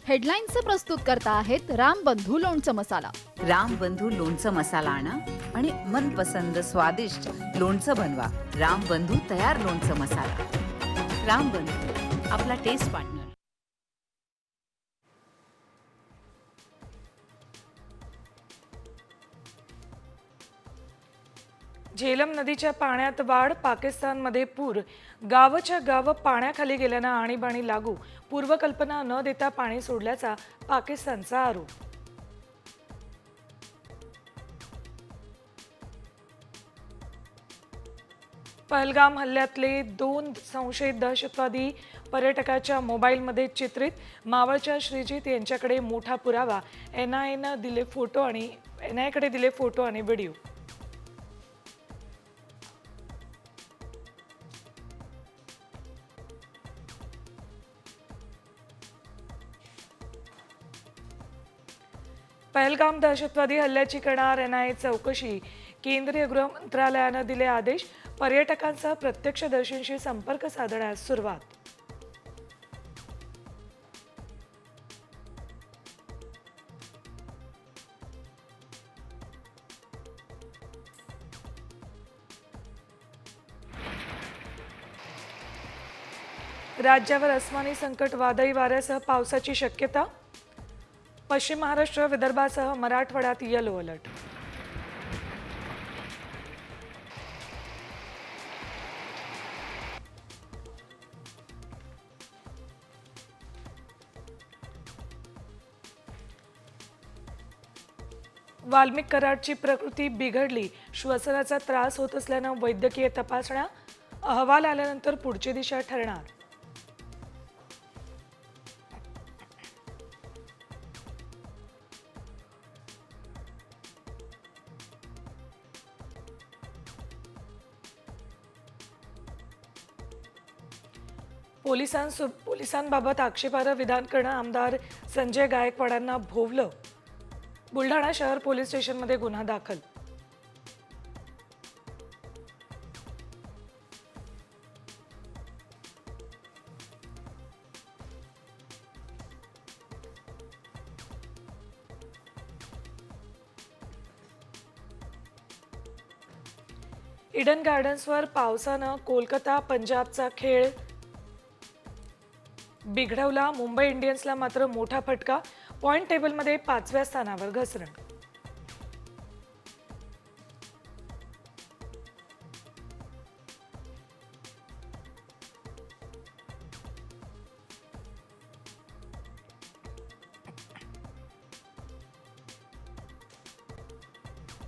हेडलाईन्सचे प्रस्तुत करता आहेत रामबंधू लोणचं मसाला। रामबंधू लोणचं मसाला आणा आणि मनपसंद स्वादिष्ट लोणचं बनवा। रामबंधू तयार लोणचं मसाला। रामबंधू, आपला टेस्ट पार्टनर। झेलम नदीच्या पाण्यात वाढ, पाकिस्तानमध्ये पूर, गावच्या गाव पाण्याखाली गेल्यानं आणीबाणी लागू, पूर्वकल्पना न देता पाणी सोडल्याचा पाकिस्तानचा आरोप। पहलगाम हल्ल्यातले 2 संशयित दहशतवादी पर्यटकाच्या मोबाईलमध्ये चित्रित, मावळच्या श्रीजीत यांच्याकडे मोठा पुरावा, एनआयएने दिले फोटो आणि व्हिडिओ। पहलगाम दहशतवादी हल्ल्याची करणार एनआयए चौकशी, केंद्रीय गृह मंत्रालयाने दिले आदेश, पर्यटकांचा प्रत्यक्षदर्शींशी संपर्क साधण्यास सुरुवात। राज्यावर अस्मानी संकट, वादळी वाऱ्यासह पावसाची शक्यता, पश्चिम महाराष्ट्र, विदर्भासह मराठवाड्यात येलो अलर्ट। वाल्मिक कराडची प्रकृती बिघडली, श्वसनाचा त्रास होत असल्यानं वैद्यकीय तपासण्या, अहवाल आल्यानंतर पुढची दिशा ठरणार। पोलिसांबाबत आक्षेपार्ह विधान करणं, आमदार संजय गायकवाडांना भोवलं, बुलढाणा शहर पोलीस स्टेशनमध्ये गुन्हा दाखल। इडन गार्डन्सवर पावसानं कोलकाता पंजाबचा खेळ बिघडवला, मुंबई इंडियन्सला मात्र मोठा फटका, पॉइंट टेबलमध्ये 5व्या स्थानावर घसरण।